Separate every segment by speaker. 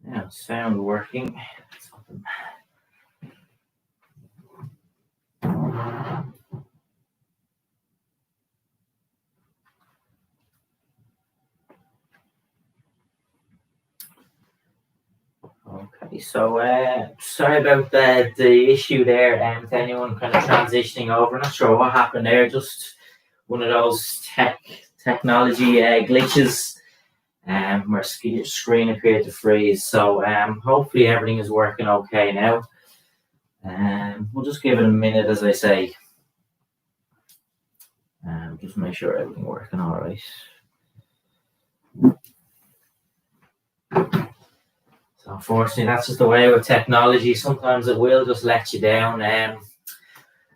Speaker 1: Now, sound working. Okay, so sorry about the issue there, with anyone kind of transitioning over. Not sure what happened there. Just one of those technology glitches. Our screen appeared to freeze. So hopefully everything is working okay now. We'll just give it a minute, as I say. Just make sure everything working all right. So unfortunately, that's just the way with technology. Sometimes it will just let you down.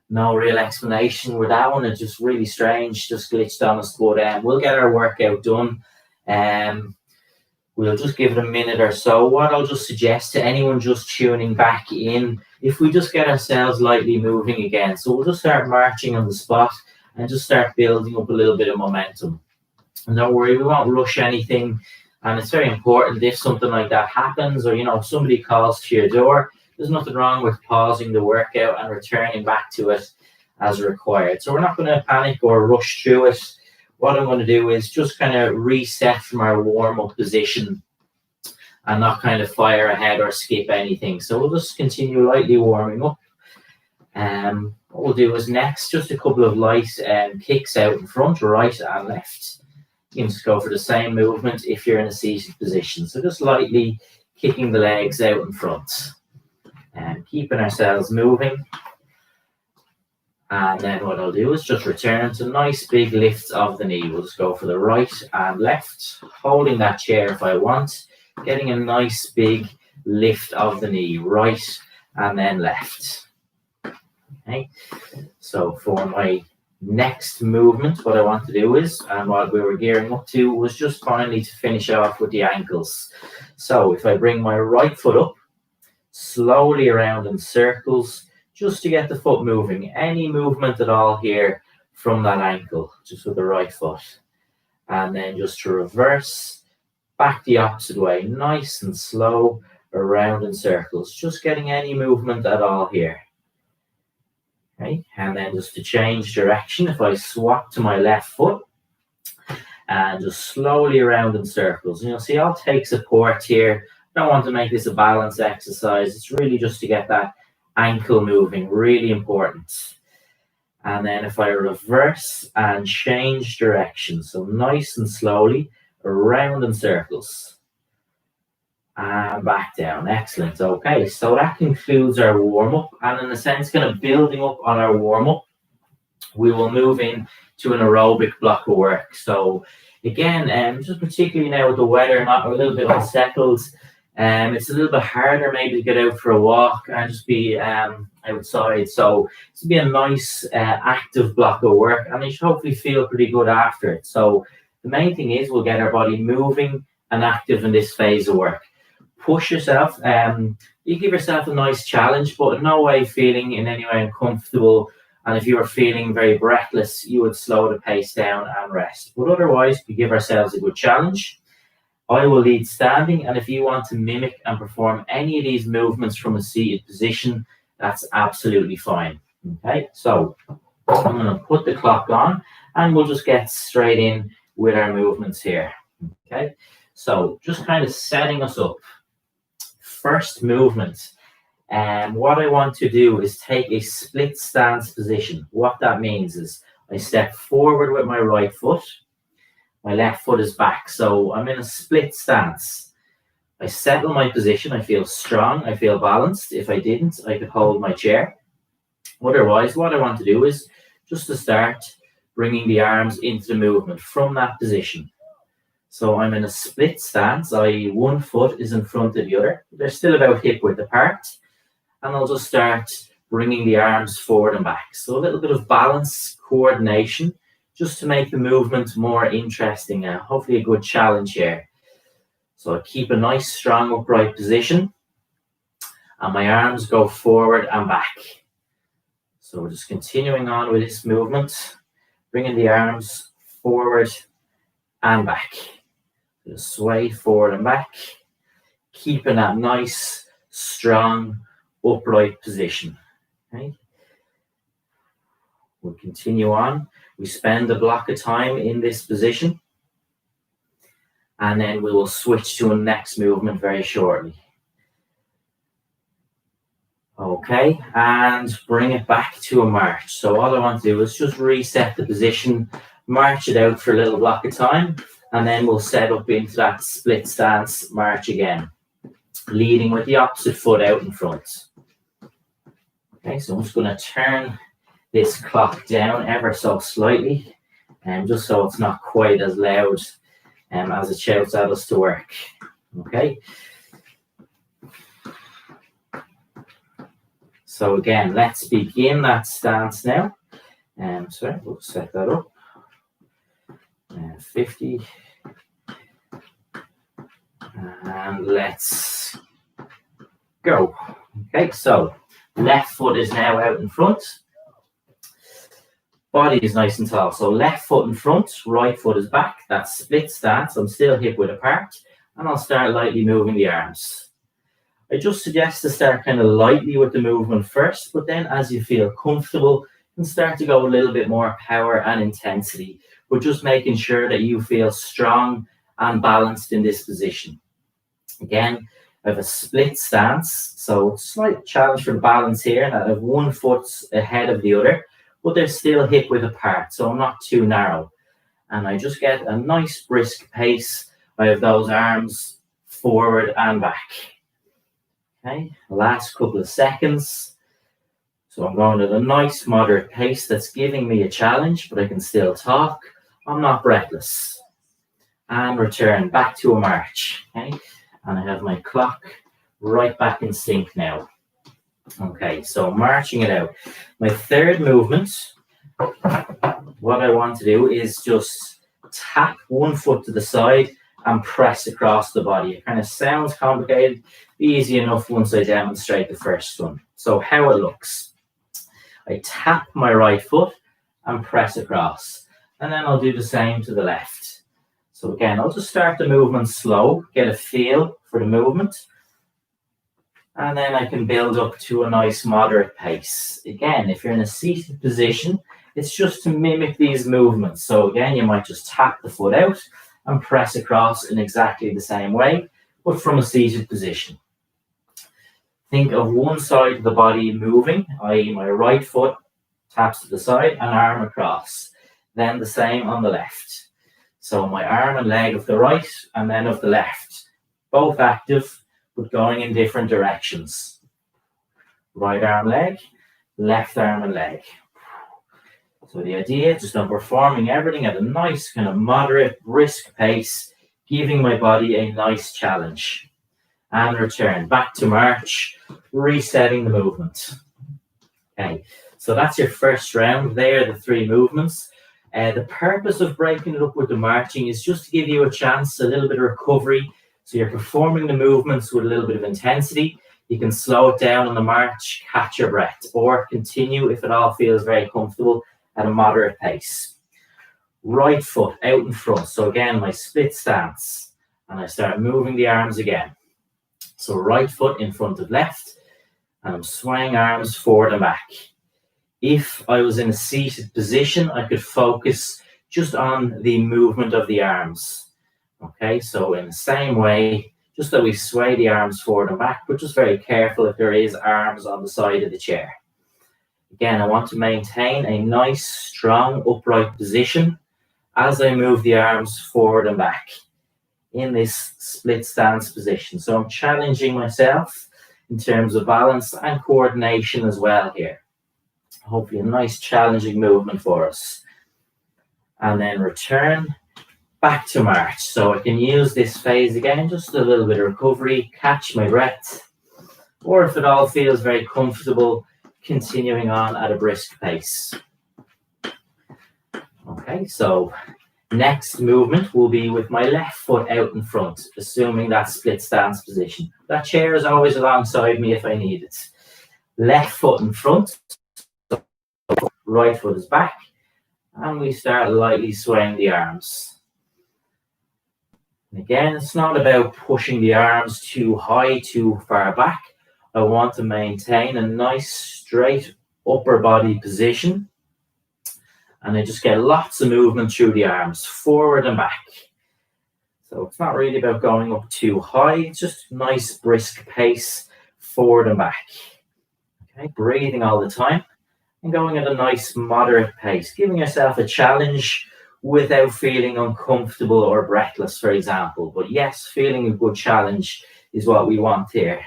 Speaker 1: No real explanation with that one. It's just really strange, just glitched on us. But we'll get our workout done. We'll just give it a minute or so. What I'll just suggest to anyone just tuning back in, if we just get ourselves lightly moving again. So we'll just start marching on the spot and just start building up a little bit of momentum. And don't worry, we won't rush anything. And it's very important if something like that happens, or, if somebody calls to your door, there's nothing wrong with pausing the workout and returning back to it as required. So we're not going to panic or rush through it. What I'm going to do is just kind of reset from our warm-up position and not kind of fire ahead or skip anything. So we'll just continue lightly warming up. What we'll do is next, just a couple of light kicks out in front, right and left. You can just go for the same movement if you're in a seated position. So just lightly kicking the legs out in front and keeping ourselves moving. And then what I'll do is just return to nice big lifts of the knee. We'll just go for the right and left, holding that chair if I want, getting a nice big lift of the knee, right and then left. Okay, so for my next movement, what I want to do is, and what we were gearing up to, was just finally to finish off with the ankles. So if I bring my right foot up, slowly around in circles, just to get the foot moving. Any movement at all here from that ankle, just with the right foot. And then just to reverse, back the opposite way, nice and slow, around in circles, just getting any movement at all here. Okay, and then just to change direction, if I swap to my left foot and just slowly around in circles, and you'll see I'll take support here. I don't want to make this a balance exercise. It's really just to get that ankle moving, really important. And then if I reverse and change direction, so nice and slowly around in circles. And back down. Excellent. Okay, so that concludes our warm-up. And in a sense, kind of building up on our warm-up, we will move in to an aerobic block of work. So again, just particularly now with the weather not a little bit unsettled, it's a little bit harder maybe to get out for a walk and just be outside. So it's be a nice active block of work, and you should hopefully feel pretty good after it. So the main thing is we'll get our body moving and active in this phase of work. Push yourself. You give yourself a nice challenge, but in no way feeling in any way uncomfortable. And if you are feeling very breathless, you would slow the pace down and rest. But otherwise, we give ourselves a good challenge. I will lead standing, and if you want to mimic and perform any of these movements from a seated position, that's absolutely fine. Okay, so I'm going to put the clock on, and we'll just get straight in with our movements here. Okay, so just kind of setting us up. First movement, and what I want to do is take a split stance position. What that means is I step forward with my right foot, my left foot is back, so I'm in a split stance. I settle my position, I feel strong, I feel balanced. If I didn't, I could hold my chair. Otherwise, what I want to do is just to start bringing the arms into the movement from that position. So I'm in a split stance, i.e. one foot is in front of the other. They're still about hip width apart. And I'll just start bringing the arms forward and back. So a little bit of balance, coordination, just to make the movement more interesting. Hopefully a good challenge here. So I keep a nice, strong, upright position. And my arms go forward and back. So we're just continuing on with this movement, bringing the arms forward and back. Just sway forward and back, keeping that nice, strong, upright position. Okay. We'll continue on. We spend a block of time in this position, and then we will switch to a next movement very shortly. Okay, and bring it back to a march. So all I want to do is just reset the position, march it out for a little block of time, and then we'll set up into that split stance march again, leading with the opposite foot out in front. Okay, so I'm just going to turn this clock down ever so slightly, and just so it's not quite as loud as it shouts at us to work. Okay. So again, let's begin that stance now. So we'll set that up. 50. And let's go. Okay, so left foot is now out in front. Body is nice and tall. So left foot in front, right foot is back. That's split stance. I'm still hip width apart. And I'll start lightly moving the arms. I just suggest to start kind of lightly with the movement first, but then as you feel comfortable, you can start to go a little bit more power and intensity, but just making sure that you feel strong and balanced in this position. Again, I have a split stance, so slight challenge for balance here, and I have one foot ahead of the other, but they're still hip width apart, so I'm not too narrow. And I just get a nice brisk pace. I have those arms forward and back. Okay, last couple of seconds. So I'm going at a nice moderate pace that's giving me a challenge, but I can still talk. I'm not breathless. And return back to a march. Okay, and I have my clock right back in sync now. Okay, so marching it out. My third movement, what I want to do is just tap one foot to the side and press across the body. It kind of sounds complicated, easy enough once I demonstrate the first one. So how it looks. I tap my right foot and press across. And then I'll do the same to the left. So again, I'll just start the movement slow, get a feel for the movement. And then I can build up to a nice moderate pace. Again, if you're in a seated position, it's just to mimic these movements. So again, you might just tap the foot out and press across in exactly the same way, but from a seated position. Think of one side of the body moving, i.e. my right foot taps to the side and arm across. Then the same on the left. So my arm and leg of the right and then of the left. Both active, but going in different directions. Right arm, leg, left arm and leg. So the idea, just I'm performing everything at a nice kind of moderate, brisk pace, giving my body a nice challenge. And return back to march, resetting the movement. Okay, so that's your first round. There are the three movements. The purpose of breaking it up with the marching is just to give you a chance, a little bit of recovery. So you're performing the movements with a little bit of intensity. You can slow it down on the march, catch your breath, or continue if it all feels very comfortable at a moderate pace. Right foot out in front. So again, my split stance. And I start moving the arms again. So right foot in front of left. And I'm swaying arms forward and back. If I was in a seated position, I could focus just on the movement of the arms. Okay, so in the same way, just that we sway the arms forward and back, but just very careful if there is arms on the side of the chair. Again, I want to maintain a nice, strong, upright position as I move the arms forward and back in this split stance position. So I'm challenging myself in terms of balance and coordination as well here. Hopefully a nice, challenging movement for us. And then return back to march. So I can use this phase again, just a little bit of recovery, catch my breath, or if it all feels very comfortable, continuing on at a brisk pace. Okay, so next movement will be with my left foot out in front, assuming that split stance position. That chair is always alongside me if I need it. Left foot in front, right foot is back, and we start lightly swaying the arms. And again, it's not about pushing the arms too high, too far back. I want to maintain a nice straight upper body position, and I just get lots of movement through the arms, forward and back. So it's not really about going up too high, it's just nice brisk pace, forward and back. Okay, breathing all the time and going at a nice moderate pace, giving yourself a challenge without feeling uncomfortable or breathless, for example. But yes, feeling a good challenge is what we want here.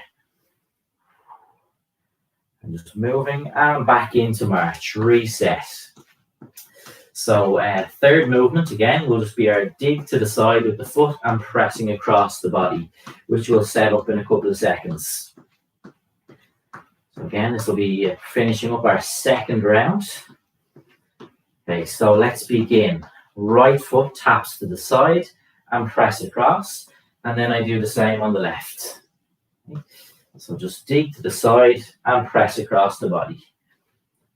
Speaker 1: And just moving and back into march, reset. So third movement, again, will just be our dig to the side with the foot and pressing across the body, which we'll set up in a couple of seconds. So again, this will be finishing up our second round. Okay, so let's begin. Right foot taps to the side and press across, and then I do the same on the left. Okay. So just dig to the side and press across the body.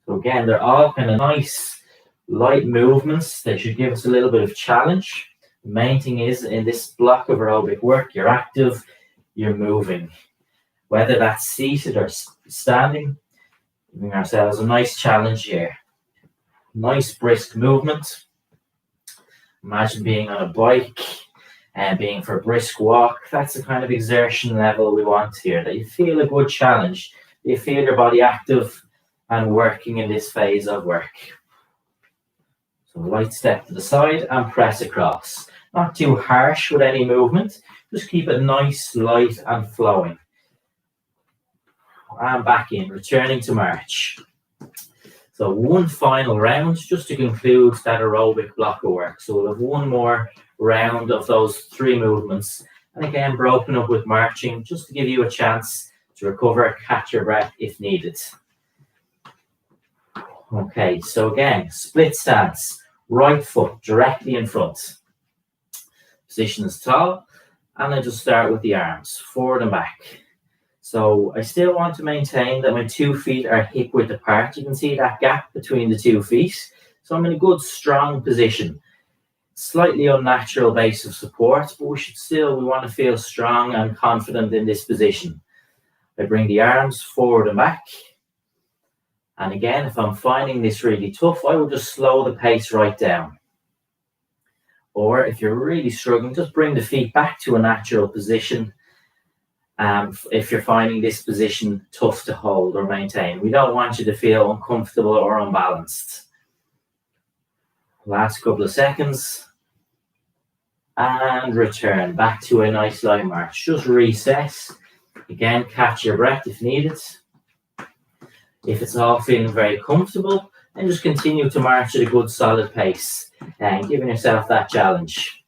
Speaker 1: So again, they're all kind of nice, light movements. They should give us a little bit of challenge. The main thing is, in this block of aerobic work, you're active, you're moving. Whether that's seated or standing, giving ourselves a nice challenge here. Nice brisk movement. Imagine being on a bike and being for a brisk walk. That's the kind of exertion level we want here, that you feel a good challenge. You feel your body active and working in this phase of work. So light step to the side and press across. Not too harsh with any movement. Just keep it nice, light and flowing. And back in, returning to march. So one final round just to conclude that aerobic block of work. So we'll have one more round of those three movements. And again, broken up with marching, just to give you a chance to recover, catch your breath if needed. Okay, so again, split stance. Right foot directly in front. Position is tall. And I just start with the arms, forward and back. So I still want to maintain that my 2 feet are hip width apart. You can see that gap between the 2 feet. So I'm in a good, strong position. Slightly unnatural base of support, but we want to feel strong and confident in this position. I bring the arms forward and back. And again, if I'm finding this really tough, I will just slow the pace right down. Or if you're really struggling, just bring the feet back to a natural position. If you're finding this position tough to hold or maintain, we don't want you to feel uncomfortable or unbalanced. Last couple of seconds. And return back to a nice line march. Just reset. Again, catch your breath if needed. If it's all feeling very comfortable, then just continue to march at a good solid pace and giving yourself that challenge.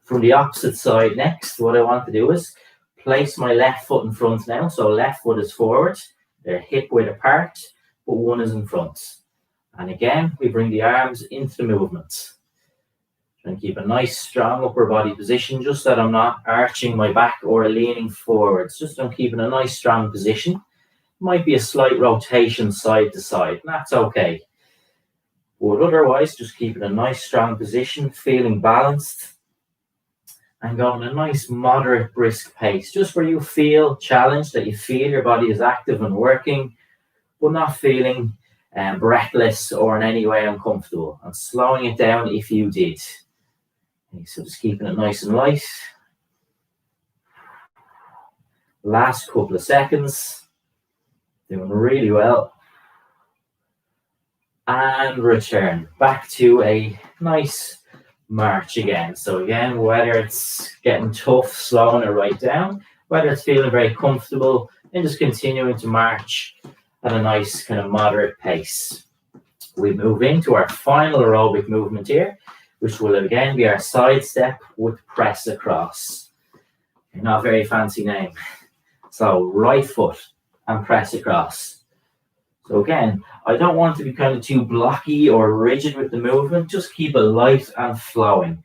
Speaker 1: From the opposite side next, what I want to do is place my left foot in front now. So left foot is forward, they're hip width apart, but one is in front. And again, we bring the arms into the movement. And keep a nice strong upper body position, just that I'm not arching my back or leaning forwards. Just I'm keeping a nice strong position. Might be a slight rotation side to side, and that's okay. But otherwise, just keeping a nice strong position, feeling balanced, and going a nice moderate brisk pace, just where you feel challenged, that you feel your body is active and working, but not feeling breathless or in any way uncomfortable, and slowing it down if you did. Okay, so just keeping it nice and light. Last couple of seconds. Doing really well. And return back to a nice march again. So again, whether it's getting tough, slowing it right down, whether it's feeling very comfortable, and just continuing to march at a nice kind of moderate pace. We move into our final aerobic movement here, which will again be our side step with press across. Not a very fancy name. So right foot and press across. So again, I don't want to be kind of too blocky or rigid with the movement. Just keep it light and flowing.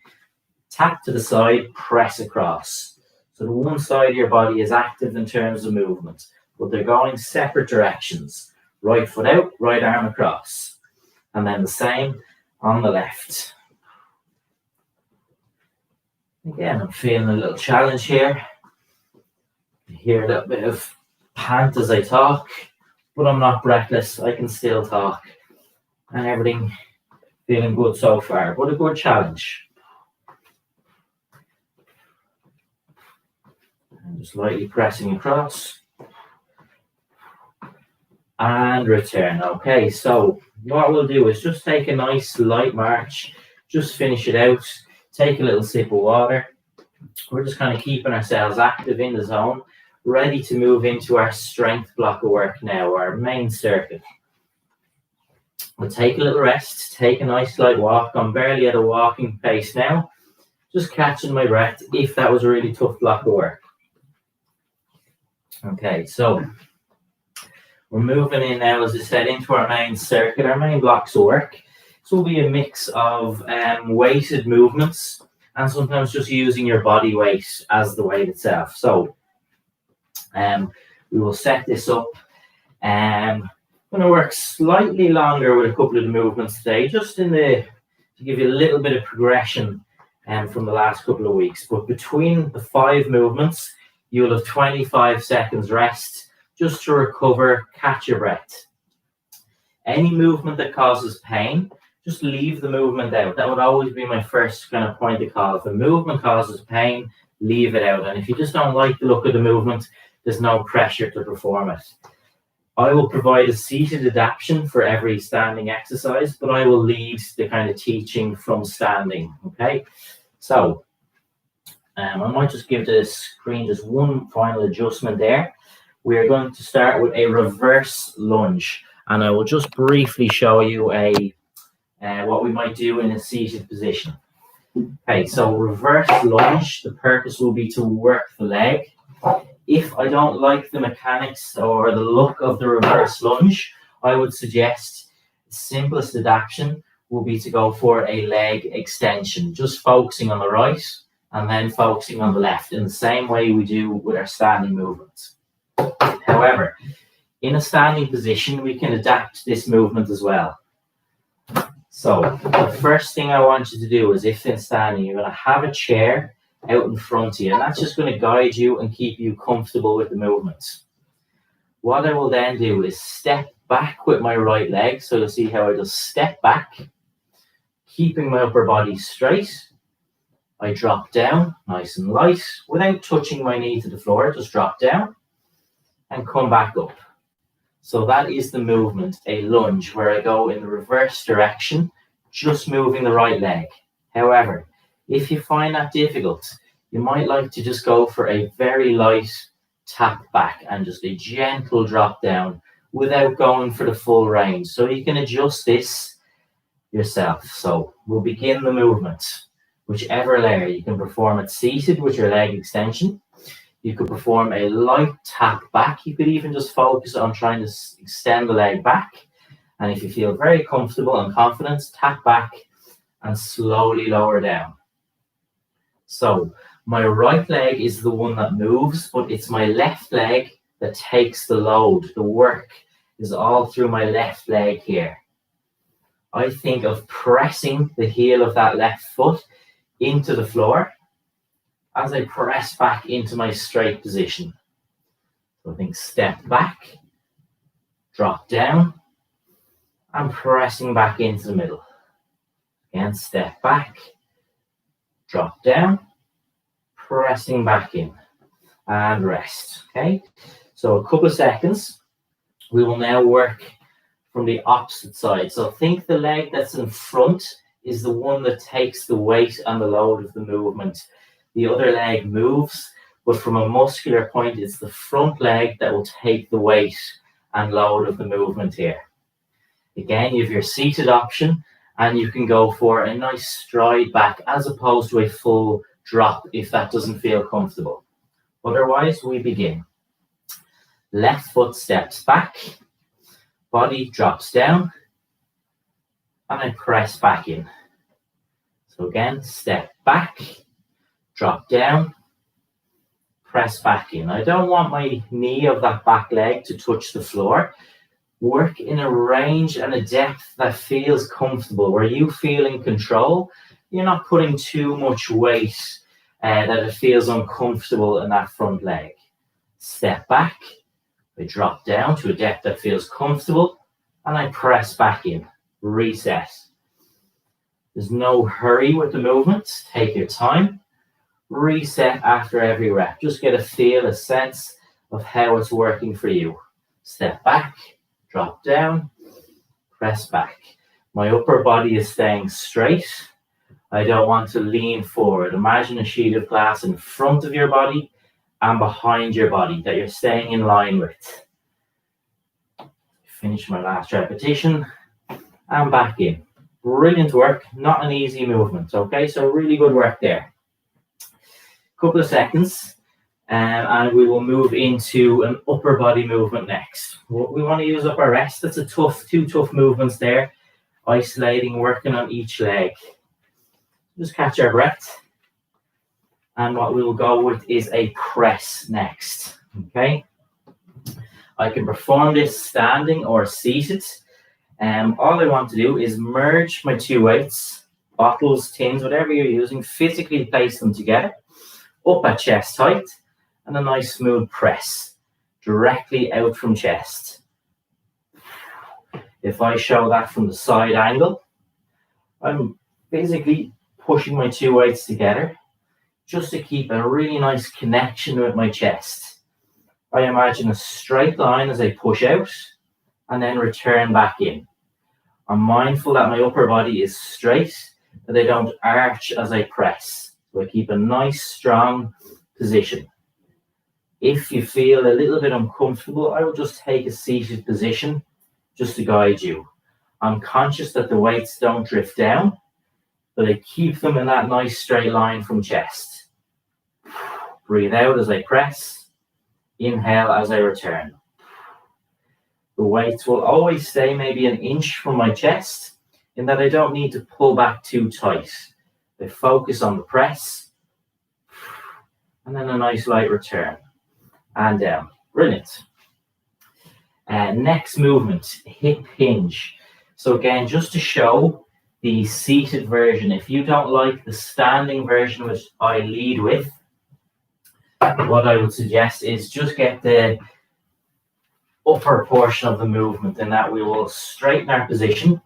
Speaker 1: Tap to the side, press across. So the one side of your body is active in terms of movement, but they're going separate directions. Right foot out, right arm across. And then the same on the left. Again, I'm feeling a little challenge here. You hear a little bit of pant as I talk, but I'm not breathless. I can still talk. And everything feeling good so far, but a good challenge. And just lightly pressing across. And return. Okay, so what we'll do is just take a nice light march, just finish it out, take a little sip of water. We're just kind of keeping ourselves active in the zone, ready to move into our strength block of work now, our main circuit. We'll take a little rest, take a nice light walk. I'm barely at a walking pace now, just catching my breath if that was a really tough block of work. Okay, so we're moving in now, as I said, into our main circuit, our main blocks of work. This will be a mix of weighted movements and sometimes just using your body weight as the weight itself. So we will set this up. I'm going to work slightly longer with a couple of the movements today, just to give you a little bit of progression from the last couple of weeks. But between the 5 movements, you'll have 25 seconds rest, just to recover, catch your breath. Any movement that causes pain, just leave the movement out. That would always be my first kind of point of call. If a movement causes pain, leave it out. And if you just don't like the look of the movement, there's no pressure to perform it. I will provide a seated adaptation for every standing exercise, but I will lead the kind of teaching from standing, okay? So, I might just give the screen just one final adjustment there. We are going to start with a reverse lunge, and I will just briefly show you what we might do in a seated position. Okay, so reverse lunge, the purpose will be to work the leg. If I don't like the mechanics or the look of the reverse lunge, I would suggest the simplest adaptation will be to go for a leg extension, just focusing on the right and then focusing on the left in the same way we do with our standing movements. However, in a standing position, we can adapt this movement as well. So the first thing I want you to do is, if in standing, you're going to have a chair out in front of you, and that's just going to guide you and keep you comfortable with the movements. What I will then do is step back with my right leg. So you'll see how I just step back, keeping my upper body straight. I drop down nice and light without touching my knee to the floor. Just drop down and come back up. So that is the movement, a lunge, where I go in the reverse direction, just moving the right leg. However, if you find that difficult, you might like to just go for a very light tap back and just a gentle drop down without going for the full range. So you can adjust this yourself. So we'll begin the movement. Whichever layer, you can perform it seated with your leg extension. You could perform a light tap back. You could even just focus on trying to extend the leg back. And if you feel very comfortable and confident, tap back and slowly lower down. So my right leg is the one that moves, but it's my left leg that takes the load. The work is all through my left leg here. I think of pressing the heel of that left foot into the floor as I press back into my straight position. So I think step back, drop down, and pressing back into the middle. Again, step back, drop down, pressing back in, and rest. Okay, so a couple of seconds. We will now work from the opposite side. So think the leg that's in front is the one that takes the weight and the load of the movement. The other leg moves, but from a muscular point, it's the front leg that will take the weight and load of the movement here. Again, you have your seated option, and you can go for a nice stride back as opposed to a full drop if that doesn't feel comfortable. Otherwise, we begin. Left foot steps back, body drops down, and I press back in. So again, step back, drop down, press back in. I don't want my knee of that back leg to touch the floor. Work in a range and a depth that feels comfortable, where you feel in control. You're not putting too much weight that it feels uncomfortable in that front leg. Step back, I drop down to a depth that feels comfortable, and I press back in, reset. There's no hurry with the movement. Take your time. Reset after every rep. Just get a feel, a sense of how it's working for you. Step back, drop down, press back. My upper body is staying straight. I don't want to lean forward. Imagine a sheet of glass in front of your body and behind your body that you're staying in line with. Finish my last repetition and back in. Brilliant work, not an easy movement, okay? So really good work there. Couple of seconds, and we will move into an upper body movement next. We want to use up our rest. That's two tough movements there. Isolating, working on each leg. Just catch our breath. And what we will go with is a press next, okay? I can perform this standing or seated. All I want to do is merge my two weights, bottles, tins, whatever you're using, physically place them together, up at chest height, and a nice smooth press directly out from chest. If I show that from the side angle, I'm basically pushing my two weights together just to keep a really nice connection with my chest. I imagine a straight line as I push out and then return back in. I'm mindful that my upper body is straight, that I don't arch as I press. So I keep a nice, strong position. If you feel a little bit uncomfortable, I will just take a seated position just to guide you. I'm conscious that the weights don't drift down, but I keep them in that nice straight line from chest. Breathe out as I press. Inhale as I return. The weights will always stay maybe an inch from my chest, in that I don't need to pull back too tight. I focus on the press, and then a nice light return, and down. Brilliant. Next movement, hip hinge. So again, just to show the seated version, if you don't like the standing version, which I lead with, what I would suggest is just get the upper portion of the movement, in that we will straighten our position,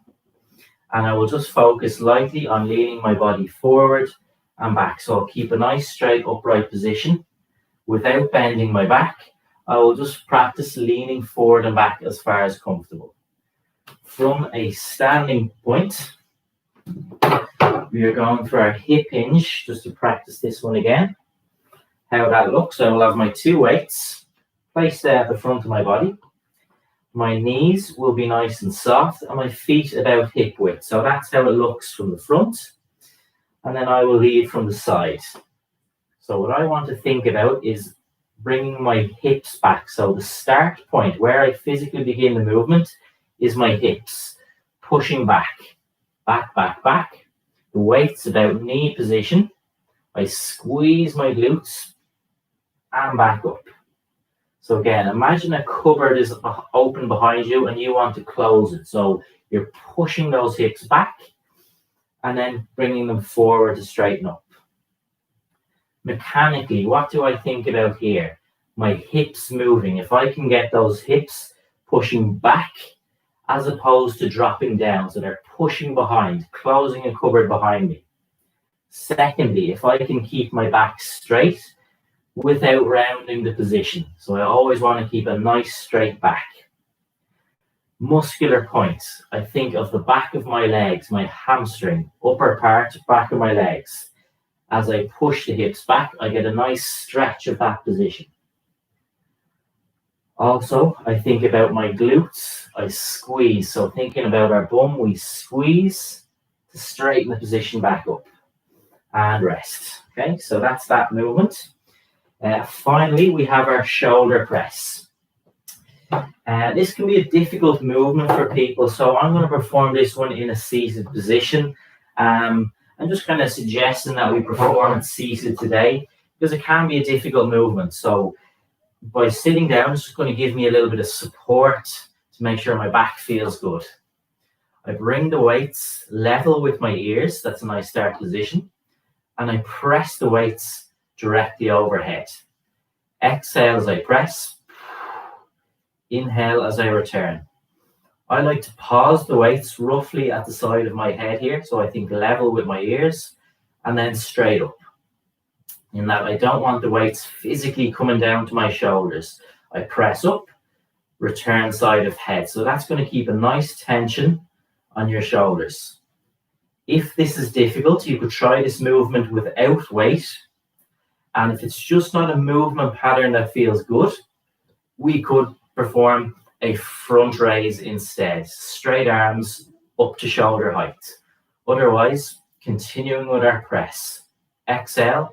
Speaker 1: and I will just focus lightly on leaning my body forward and back. So I'll keep a nice straight upright position without bending my back. I will just practice leaning forward and back as far as comfortable. From a standing point, we are going for our hip hinge, just to practice this one again. How that looks, I will have my two weights placed there at the front of my body. My knees will be nice and soft, and my feet about hip width. So that's how it looks from the front. And then I will lead from the side. So what I want to think about is bringing my hips back. So the start point, where I physically begin the movement, is my hips. Pushing back, back, back, back. The weight's about knee position. I squeeze my glutes and back up. So again, imagine a cupboard is open behind you and you want to close it. So you're pushing those hips back and then bringing them forward to straighten up. Mechanically, what do I think about here? My hips moving. If I can get those hips pushing back as opposed to dropping down, so they're pushing behind, closing a cupboard behind me. Secondly, if I can keep my back straight without rounding the position. So I always want to keep a nice straight back. Muscular points. I think of the back of my legs, my hamstring, upper part, back of my legs. As I push the hips back, I get a nice stretch of that position. Also, I think about my glutes. I squeeze. So thinking about our bum, we squeeze to straighten the position back up. And rest. Okay, so that's that movement. Finally, we have our shoulder press. This can be a difficult movement for people, so I'm going to perform this one in a seated position. I'm just kind of suggesting that we perform it seated today, because it can be a difficult movement. So by sitting down, it's just going to give me a little bit of support to make sure my back feels good. I bring the weights level with my ears. That's a nice start position. And I press the weights directly overhead. Exhale as I press. Inhale as I return. I like to pause the weights roughly at the side of my head here, so I think level with my ears, and then straight up. In that I don't want the weights physically coming down to my shoulders. I press up, return side of head. So that's going to keep a nice tension on your shoulders. If this is difficult, you could try this movement without weight. And if it's just not a movement pattern that feels good, we could perform a front raise instead. Straight arms up to shoulder height. Otherwise, continuing with our press. Exhale.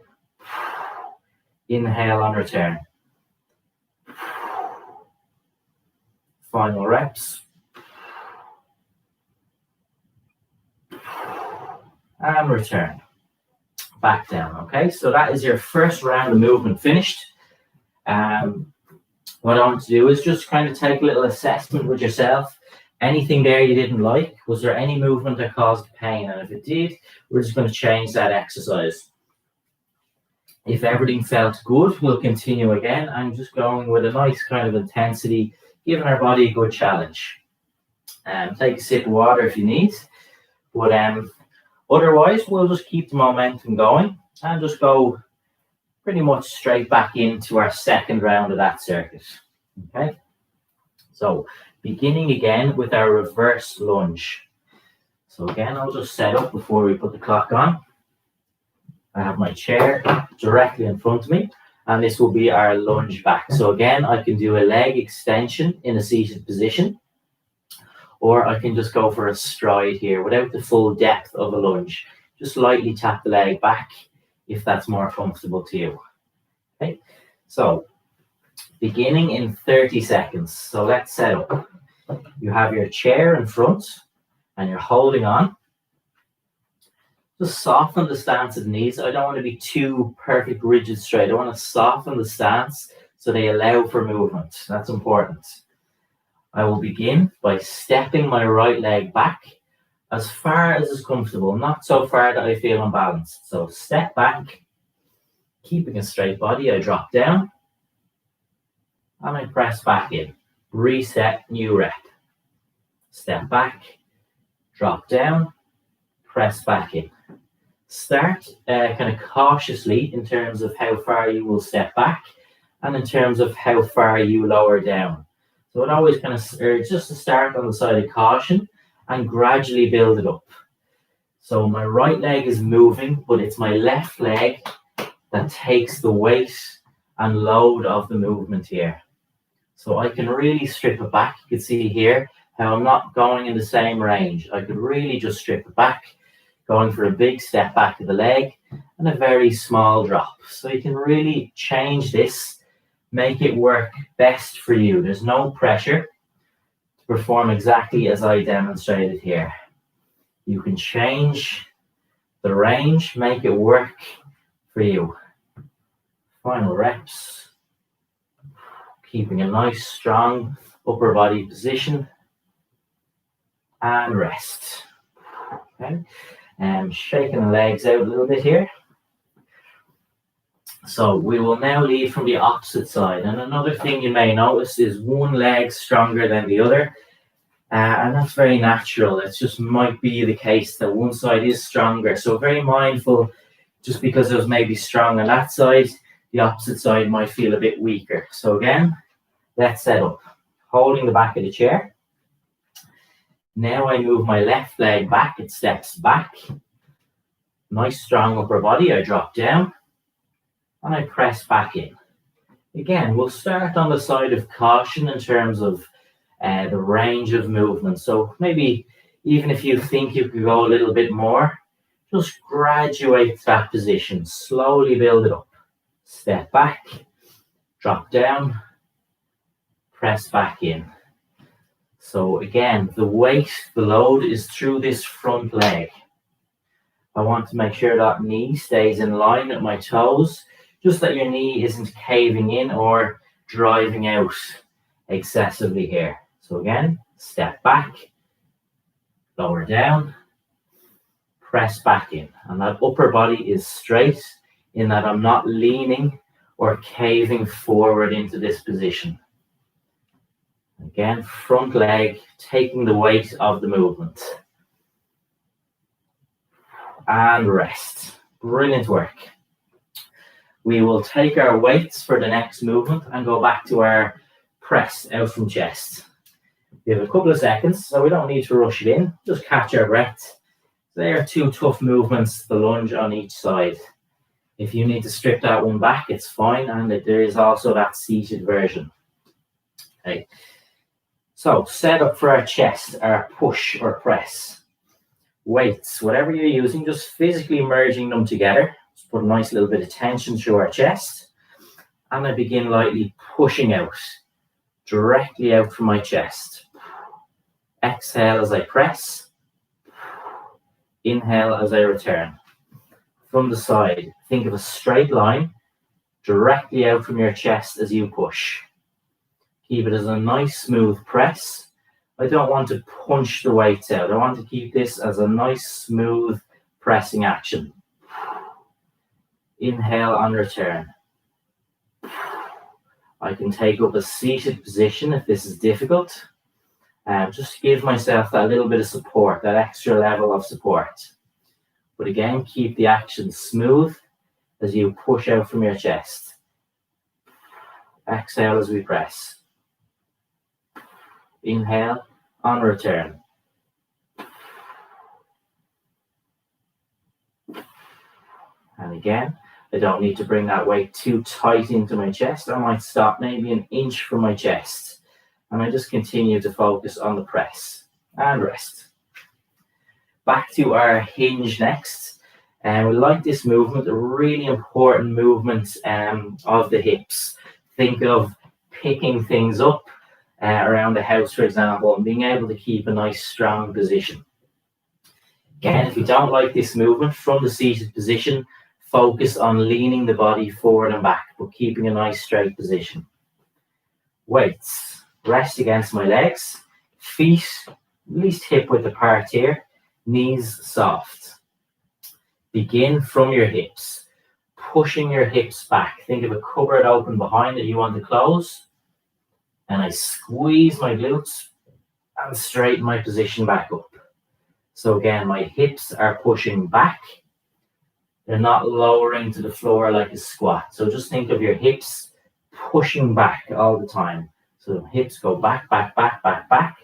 Speaker 1: Inhale on return. Final reps. And return. Back down, okay? So that is your first round of movement finished. What I want to do is just kind of take a little assessment with yourself. Anything there you didn't like? Was there any movement that caused pain? And if it did, we're just going to change that exercise. If everything felt good, we'll continue again. I'm just going with a nice kind of intensity, giving our body a good challenge. Take a sip of water if you need. But otherwise, we'll just keep the momentum going and just go pretty much straight back into our second round of that circuit. Okay? So, beginning again with our reverse lunge. So again, I'll just set up before we put the clock on. I have my chair directly in front of me, and this will be our lunge back. So again, I can do a leg extension in a seated position, or I can just go for a stride here without the full depth of a lunge. Just lightly tap the leg back if that's more comfortable to you. Okay, so beginning in 30 seconds. So let's set up. You have your chair in front and you're holding on. Just soften the stance of the knees. I don't want to be too perfect, rigid, straight. I want to soften the stance so they allow for movement. That's important. I will begin by stepping my right leg back as far as is comfortable, not so far that I feel unbalanced. So step back, keeping a straight body. I drop down and I press back in. Reset, new rep. Step back, drop down, press back in. Start kind of cautiously in terms of how far you will step back and in terms of how far you lower down. So it always kind of urge just to start on the side of caution and gradually build it up. So my right leg is moving, but it's my left leg that takes the weight and load of the movement here. So I can really strip it back. You can see here how I'm not going in the same range. I could really just strip it back, going for a big step back of the leg and a very small drop. So you can really change this, make it work best for you. There's no pressure to perform exactly as I demonstrated here. You can change the range, make it work for you. Final reps. Keeping a nice, strong upper body position. And rest. Okay. Shaking the legs out a little bit here. So we will now lead from the opposite side. And another thing you may notice is one leg stronger than the other. And that's very natural. It just might be the case that one side is stronger. So very mindful, just because it was maybe strong on that side, the opposite side might feel a bit weaker. So again, let's set up. Holding the back of the chair. Now I move my left leg back. It steps back. Nice strong upper body. I drop down. And I press back in. Again, we'll start on the side of caution in terms of the range of movement. So maybe even if you think you could go a little bit more, just graduate that position. Slowly build it up. Step back. Drop down. Press back in. So again, the weight, the load is through this front leg. I want to make sure that knee stays in line with my toes. Just that your knee isn't caving in or driving out excessively here. So So again, step back, lower down, press back in. And that upper body is straight in that I'm not leaning or caving forward into this position. Again, front leg, taking the weight of the movement. And rest. Brilliant work. We will take our weights for the next movement and go back to our press out from chest. We have a couple of seconds, so we don't need to rush it in. Just catch our breath. They are two tough movements, the lunge on each side. If you need to strip that one back, it's fine. And there is also that seated version. Okay. So set up for our chest, our push or press. Weights, whatever you're using, just physically merging them together. Just put a nice little bit of tension through our chest. And I begin lightly pushing out, directly out from my chest. Exhale as I press. Inhale as I return. From the side, think of a straight line directly out from your chest as you push. Keep it as a nice smooth press. I don't want to punch the weights out. I want to keep this as a nice smooth pressing action. Inhale on return. I can take up a seated position if this is difficult. Just give myself that little bit of support, that extra level of support. But again, keep the action smooth as you push out from your chest. Exhale as we press. Inhale on return. And again, I don't need to bring that weight too tight into my chest. I might stop maybe an inch from my chest. And I just continue to focus on the press and rest. Back to our hinge next. And we like this movement, a really important movement of the hips. Think of picking things up around the house, for example, and being able to keep a nice strong position. Again, if you don't like this movement from the seated position, focus on leaning the body forward and back, but keeping a nice straight position. Weights. Rest against my legs, feet at least hip width apart here, knees soft. Begin from your hips, pushing your hips back. Think of a cupboard open behind that you want to close. And I squeeze my glutes and straighten my position back up. So again, my hips are pushing back. They're not lowering to the floor like a squat. So just think of your hips pushing back all the time. So hips go back, back, back, back, back.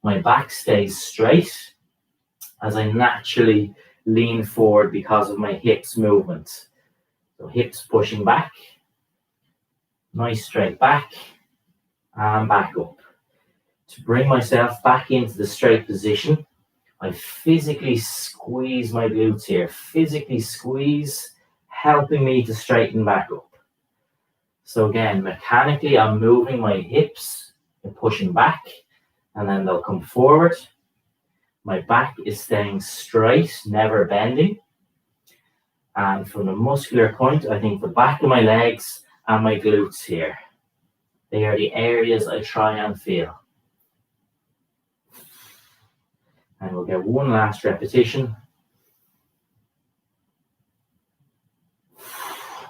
Speaker 1: My back stays straight as I naturally lean forward because of my hips movement. So hips pushing back, nice straight back, and back up. To bring myself back into the straight position, I physically squeeze my glutes here, physically squeeze, helping me to straighten back up. So again, mechanically, I'm moving my hips and pushing back, and then they'll come forward. My back is staying straight, never bending. And from the muscular point, I think the back of my legs and my glutes here. They are the areas I try and feel. And we'll get one last repetition.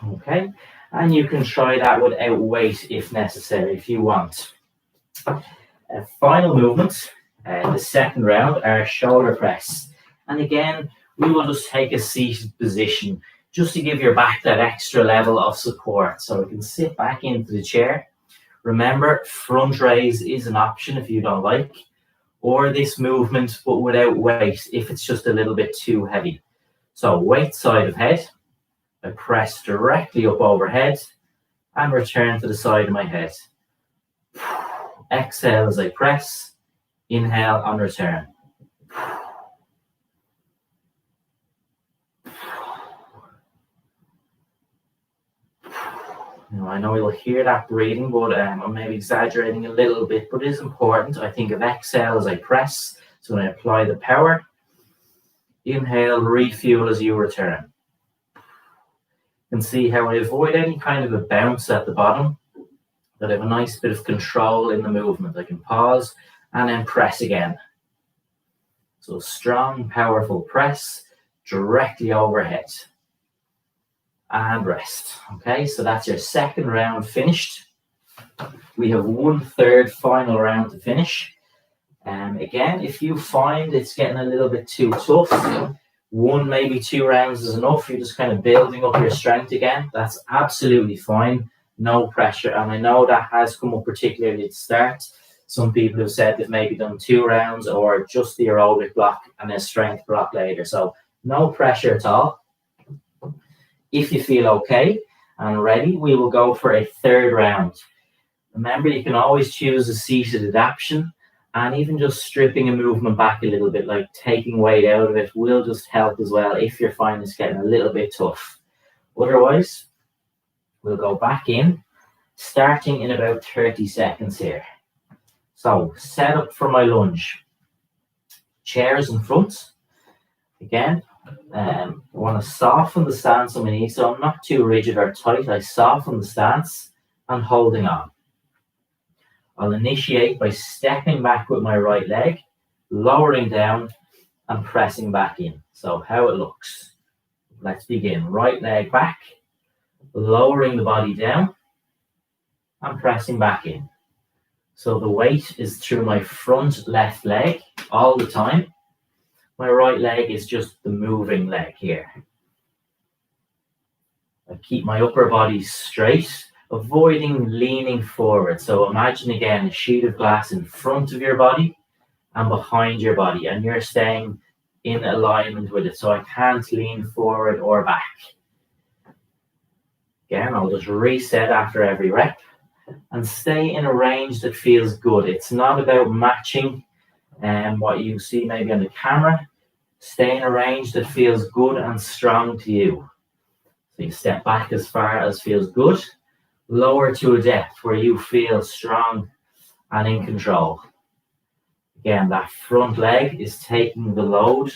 Speaker 1: Okay. And you can try that without weight if necessary, if you want. Final movement, the second round, our shoulder press. And again, we will just take a seated position just to give your back that extra level of support. So we can sit back into the chair. Remember, front raise is an option if you don't like, or this movement, but without weight if it's just a little bit too heavy. So weight side of head. I press directly up overhead and return to the side of my head. Exhale as I press. Inhale on return. Now, I know you'll hear that breathing, but I'm maybe exaggerating a little bit, but it is important. I think of exhale as I press. So when I apply the power, inhale, refuel as you return. And see how I avoid any kind of a bounce at the bottom. That I have a nice bit of control in the movement. I can pause and then press again. So strong, powerful press directly overhead. And rest. Okay, so that's your second round finished. We have 1/3 final round to finish. Again, if you find it's getting a little bit too tough, 1, maybe 2 rounds is enough. You're just kind of building up your strength again. That's absolutely fine. No pressure. And I know that has come up particularly at the start. Some people have said they've maybe done 2 rounds or just the aerobic block and a strength block later. So no pressure at all. If you feel okay and ready, we will go for a 3rd round. Remember, you can always choose a seated adaptation, and even just stripping a movement back a little bit, like taking weight out of it, will just help as well if you're finding it's getting a little bit tough. Otherwise, we'll go back in, starting in about 30 seconds here. So, set up for my lunge. Chairs in front. Again, I want to soften the stance on my knees, so I'm not too rigid or tight. I soften the stance and holding on. I'll initiate by stepping back with my right leg, lowering down and pressing back in. So how it looks. Let's begin. Right leg back, lowering the body down and pressing back in. So the weight is through my front left leg all the time. My right leg is just the moving leg here. I keep my upper body straight, avoiding leaning forward. So imagine again a sheet of glass in front of your body and behind your body, and you're staying in alignment with it. So I can't lean forward or back. Again, I'll just reset after every rep and stay in a range that feels good. It's not about matching what you see maybe on the camera. Stay in a range that feels good and strong to you. So you step back as far as feels good, lower to a depth where you feel strong and in control. Again, that front leg is taking the load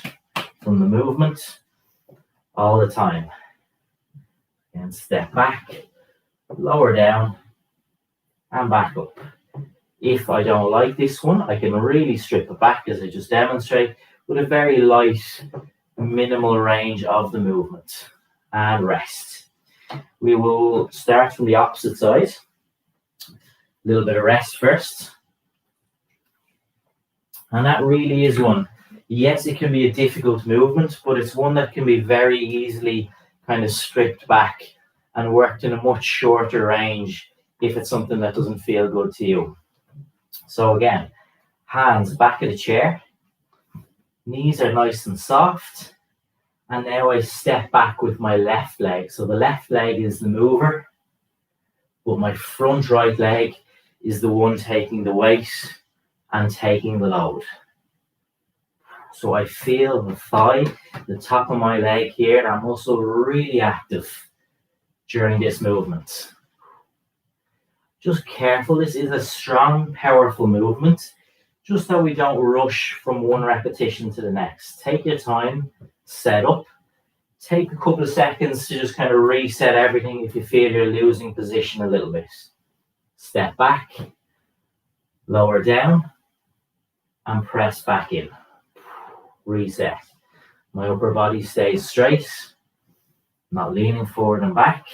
Speaker 1: from the movement all the time. And step back, lower down, and back up. If I don't like this one, I can really strip it back as I just demonstrate with a very light, minimal range of the movement. And rest. We will start from the opposite side. A little bit of rest first. And that really is one. Yes, it can be a difficult movement, but it's one that can be very easily kind of stripped back and worked in a much shorter range if it's something that doesn't feel good to you. So again, hands back of the chair. Knees are nice and soft. And now I step back with my left leg. So the left leg is the mover, but my front right leg is the one taking the weight and taking the load. So I feel the thigh, the top of my leg here, that muscle really active during this movement. Just careful, this is a strong, powerful movement, just that we don't rush from one repetition to the next. Take your time, set up, take a couple of seconds to just kind of reset everything if you feel you're losing position a little bit. Step back, lower down, and press back in. Reset. My upper body stays straight, not leaning forward and back.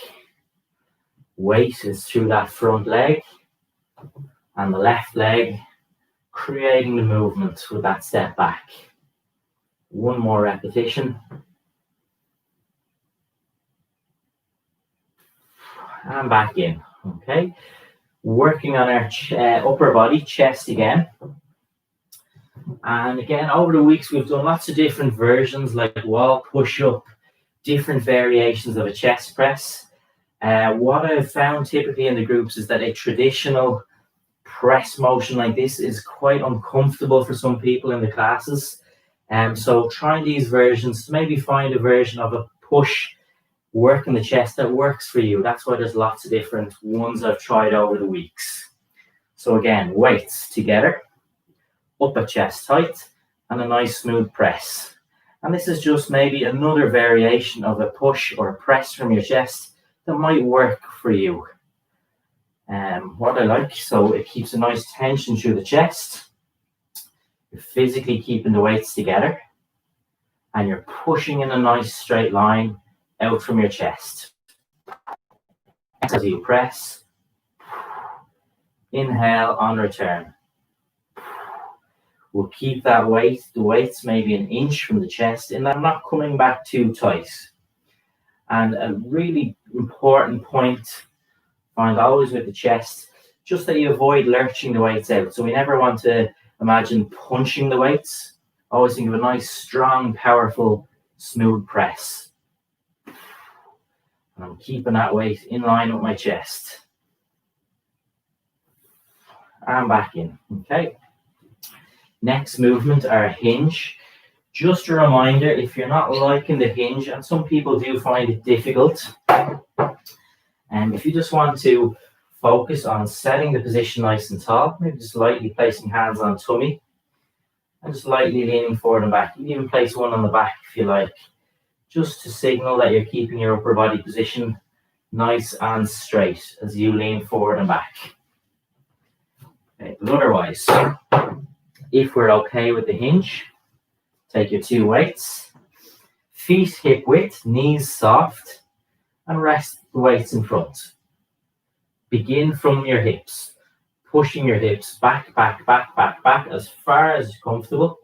Speaker 1: Weight is through that front leg and the left leg, creating the movement with that step back. One more repetition. And back in. Okay. Working on our upper body, chest again. And again, over the weeks, we've done lots of different versions like wall push-up, different variations of a chest press. What I've found typically in the groups is that a traditional press motion like this is quite uncomfortable for some people in the classes. So trying these versions to maybe find a version of a push work in the chest that works for you. That's why there's lots of different ones I've tried over the weeks. So again, weights together, upper chest height, and a nice smooth press. And this is just maybe another variation of a push or a press from your chest that might work for you. What I like, so it keeps a nice tension through the chest. You're physically keeping the weights together, and you're pushing in a nice straight line out from your chest. As you press, inhale on return. We'll keep that weight, the weight's maybe an inch from the chest, and I'm not coming back too tight. And a really important point, find always with the chest, just that you avoid lurching the weights out. So we never want to imagine punching the weights. Always think of a nice, strong, powerful, smooth press. And I'm keeping that weight in line with my chest. And back in, okay? Next movement, our hinge. Just a reminder, if you're not liking the hinge, and some people do find it difficult, and if you just want to focus on setting the position nice and tall, maybe just lightly placing hands on tummy, and just lightly leaning forward and back. You can even place one on the back if you like, just to signal that you're keeping your upper body position nice and straight as you lean forward and back. Okay, but otherwise, if we're okay with the hinge, take your 2 weights, feet hip width, knees soft, and rest the weights in front. Begin from your hips, pushing your hips back, back, back, back, back, as far as comfortable.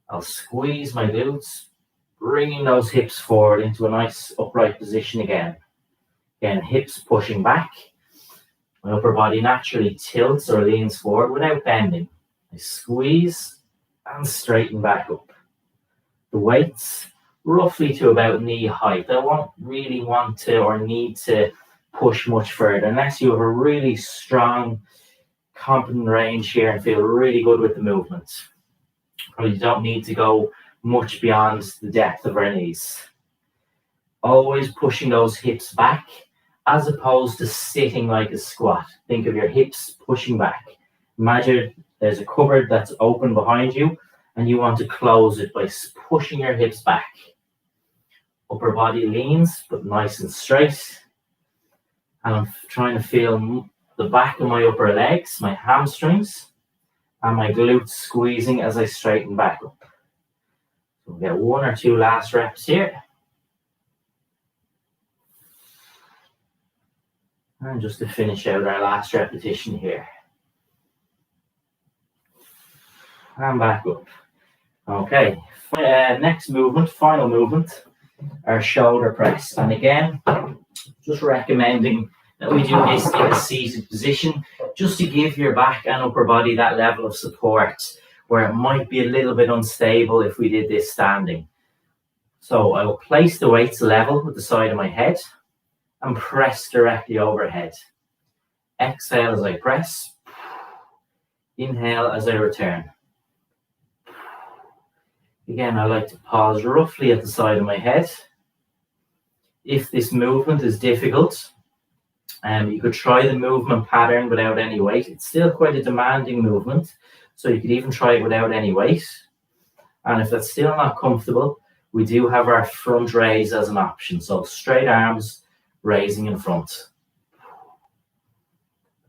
Speaker 1: I'll squeeze my glutes, bringing those hips forward into a nice upright position again. Again, hips pushing back. My upper body naturally tilts or leans forward without bending. I squeeze and straighten back up. The weights roughly to about knee height. I won't really want to or need to push much further unless you have a really strong, competent range here and feel really good with the movement. Probably don't need to go much beyond the depth of our knees. Always pushing those hips back as opposed to sitting like a squat. Think of your hips pushing back. Imagine there's a cupboard that's open behind you and you want to close it by pushing your hips back. Upper body leans, but nice and straight. And I'm trying to feel the back of my upper legs, my hamstrings, and my glutes squeezing as I straighten back up. So we'll get 1 or 2 last reps here. And just to finish out our last repetition here. And back up. Okay, next movement, final movement, our shoulder press. And again, just recommending that we do this in a seated position, just to give your back and upper body that level of support where it might be a little bit unstable if we did this standing. So I will place the weights level with the side of my head and press directly overhead. Exhale as I press. Inhale as I return. Again, I like to pause roughly at the side of my head. If this movement is difficult, you could try the movement pattern without any weight. It's still quite a demanding movement, so you could even try it without any weight. And if that's still not comfortable, we do have our front raise as an option. So straight arms, raising in front.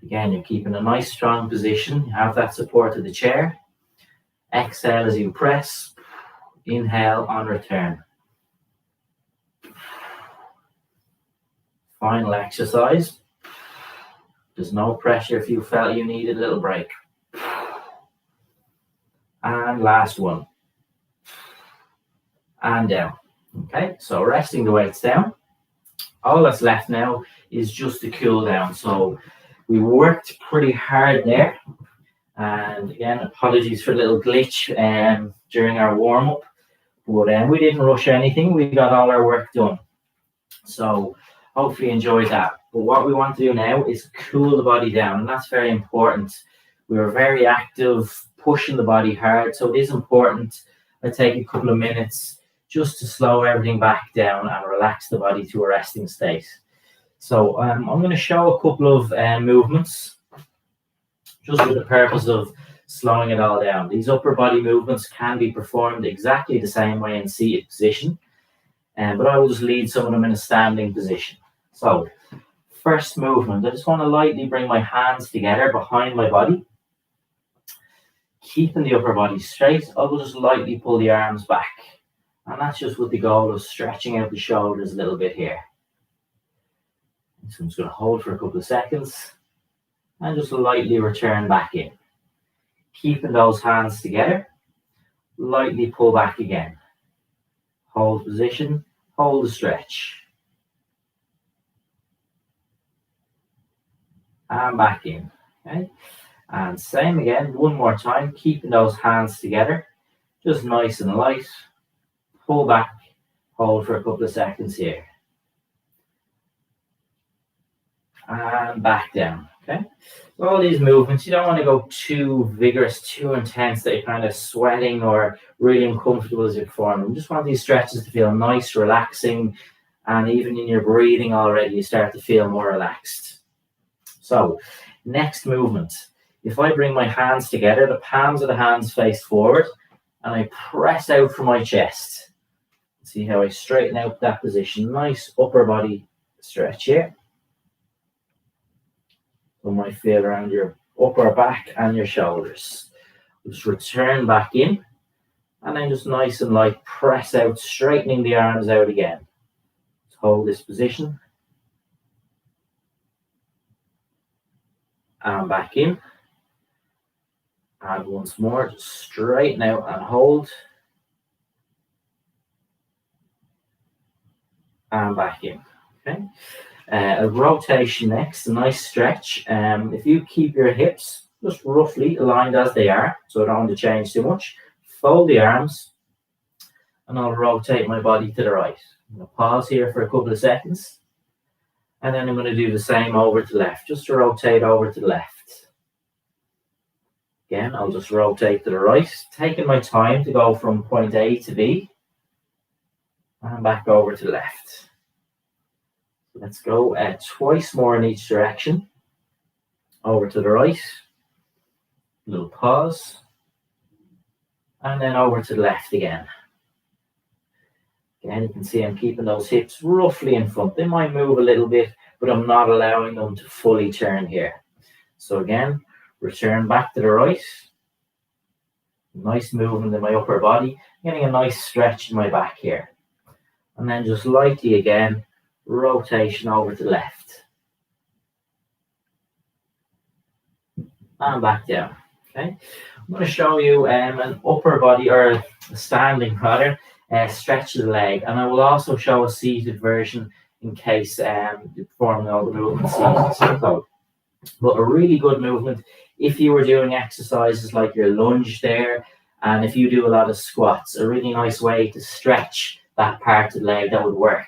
Speaker 1: Again, you're keeping a nice strong position. You have that support of the chair. Exhale as you press. Inhale on return. Final exercise. There's no pressure if you felt you needed a little break. And last one. And down. Okay, so resting the weights down. All that's left now is just to cool down. So we worked pretty hard there. And again, apologies for a little glitch during our warm-up. But we didn't rush anything. We got all our work done. So hopefully you enjoyed that. But what we want to do now is cool the body down. And that's very important. We were very active, pushing the body hard. So it is important. I take a couple of minutes just to slow everything back down and relax the body to a resting state. So I'm going to show a couple of movements just with the purpose of slowing it all down. These upper body movements can be performed exactly the same way in seated position, but I will just lead some of them in a standing position. So first movement, I just want to lightly bring my hands together behind my body, keeping the upper body straight. I will just lightly pull the arms back. And that's just with the goal of stretching out the shoulders a little bit here. So I'm just going to hold for a couple of seconds and just lightly return back in. Keeping those hands together, lightly pull back again. Hold position, hold the stretch. And back in. Okay? And same again, one more time, keeping those hands together, just nice and light. Pull back, hold for a couple of seconds here. And back down, okay? So all these movements, you don't want to go too vigorous, too intense that you're kind of sweating or really uncomfortable as you perform them. You just want these stretches to feel nice, relaxing, and even in your breathing already, you start to feel more relaxed. So, next movement. If I bring my hands together, the palms of the hands face forward, and I press out from my chest. See how I straighten out that position. Nice upper body stretch here. You might feel around your upper back and your shoulders. Just return back in, and then just nice and light, press out, straightening the arms out again. Just hold this position. And back in. And once more, just straighten out and hold. And back in. Okay. A rotation next, a nice stretch. If you keep your hips just roughly aligned as they are, so I don't want to change too much, fold the arms, and I'll rotate my body to the right. I'm going to pause here for a couple of seconds, and then I'm going to do the same over to the left, just to rotate over to the left. Again, I'll just rotate to the right, taking my time to go from point A to B, and back over to the left. Let's go twice more in each direction. Over to the right, little pause, and then over to the left again. Again, you can see I'm keeping those hips roughly in front. They might move a little bit, but I'm not allowing them to fully turn here. So again, return back to the right. Nice movement in my upper body, getting a nice stretch in my back here. And then just lightly again, rotation over to the left. And back down. Okay. I'm going to show you an upper body, or a standing rather, stretch of the leg. And I will also show a seated version in case you're performing all the movements seated. So, but a really good movement if you were doing exercises like your lunge there, and if you do a lot of squats, a really nice way to stretch that part of the leg that would work.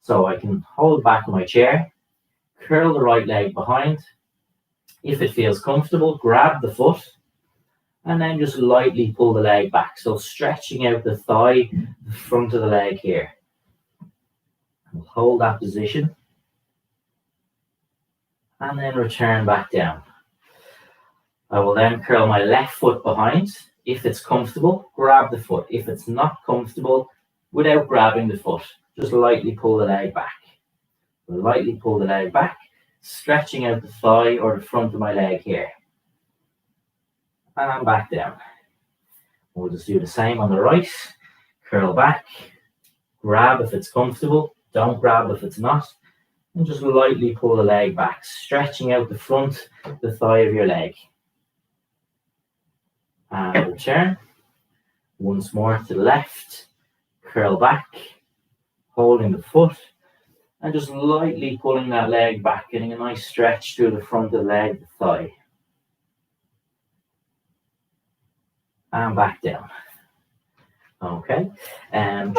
Speaker 1: So I can hold back in my chair, curl the right leg behind. If it feels comfortable, grab the foot, and then just lightly pull the leg back. So stretching out the thigh, the front of the leg here. I'll hold that position, and then return back down. I will then curl my left foot behind. If it's comfortable, grab the foot. If it's not comfortable, without grabbing the foot, just lightly pull the leg back. Lightly pull the leg back, stretching out the thigh or the front of my leg here. And back down. We'll just do the same on the right. Curl back, grab if it's comfortable, don't grab if it's not, and just lightly pull the leg back, stretching out the front, the thigh of your leg. And return. Once more to the left, curl back, holding the foot, and just lightly pulling that leg back, getting a nice stretch through the front of the leg, the thigh. And back down. Okay,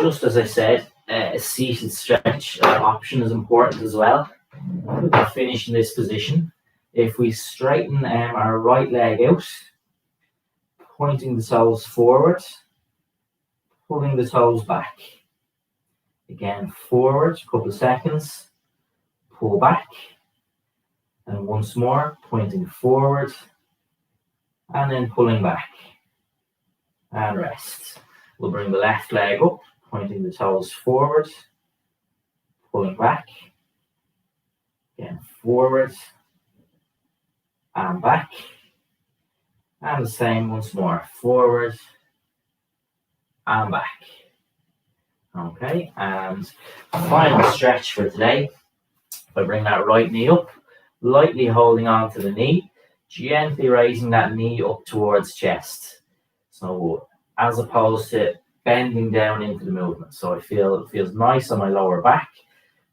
Speaker 1: just as I said, a seated stretch option is important as well. We'll finish in this position. If we straighten our right leg out, pointing the toes forward, pulling the toes back. Again, forward, a couple of seconds, pull back, and once more, pointing forward, and then pulling back, and rest. We'll bring the left leg up, pointing the toes forward, pulling back. Again, forward and back. And the same once more, forward and back. Okay, and final stretch for today. If I bring that right knee up, lightly holding on to the knee, gently raising that knee up towards chest. So as opposed to bending down into the movement. So I feel it feels nice on my lower back.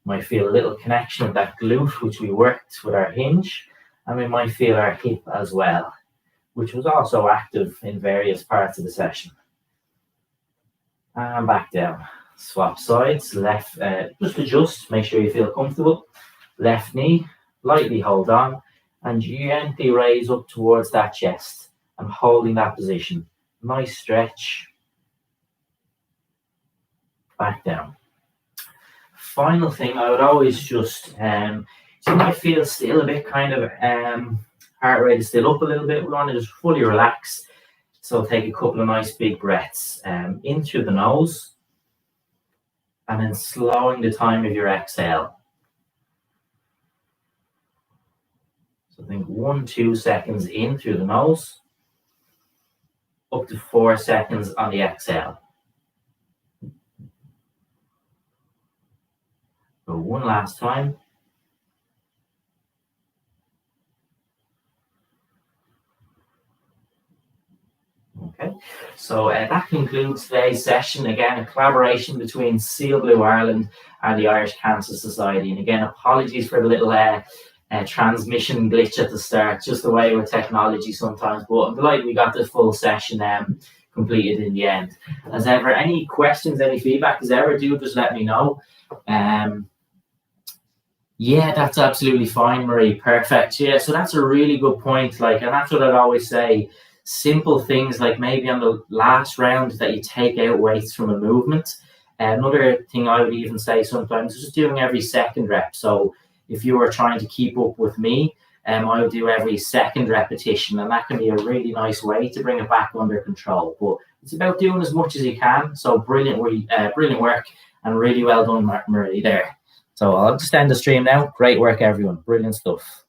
Speaker 1: Might feel a little connection with that glute, which we worked with our hinge, and we might feel our hip as well, which was also active in various parts of the session. And back down. Swap sides, left, just adjust, make sure you feel comfortable. Left knee, lightly hold on, and gently raise up towards that chest. I'm holding that position. Nice stretch. Back down. Final thing, I would always just, so you might feel still a bit kind of, heart rate is still up a little bit. We want to just fully relax. So take a couple of nice big breaths in through the nose, and then slowing the time of your exhale. So think 1-2 seconds in through the nose, up to 4 seconds on the exhale. So one last time. Okay, so that concludes today's session. Again, a collaboration between Siel, Bleu Ireland and the Irish Cancer Society. And again, apologies for the little transmission glitch at the start, just the way with technology sometimes, but I'm delighted we got the full session completed in the end. As ever, any questions, any feedback, as ever, do just let me know. Yeah, that's absolutely fine, Marie. Perfect. Yeah, so that's a really good point. And that's what I'd always say. Simple things like maybe on the last round that you take out weights from a movement. Another thing I would even say sometimes is just doing every second rep. So if you were trying to keep up with me, I would do every second repetition, and that can be a really nice way to bring it back under control. But it's about doing as much as you can. So brilliant work, and really well done, Marie, there. So I'll just end the stream now. Great work, everyone. Brilliant stuff.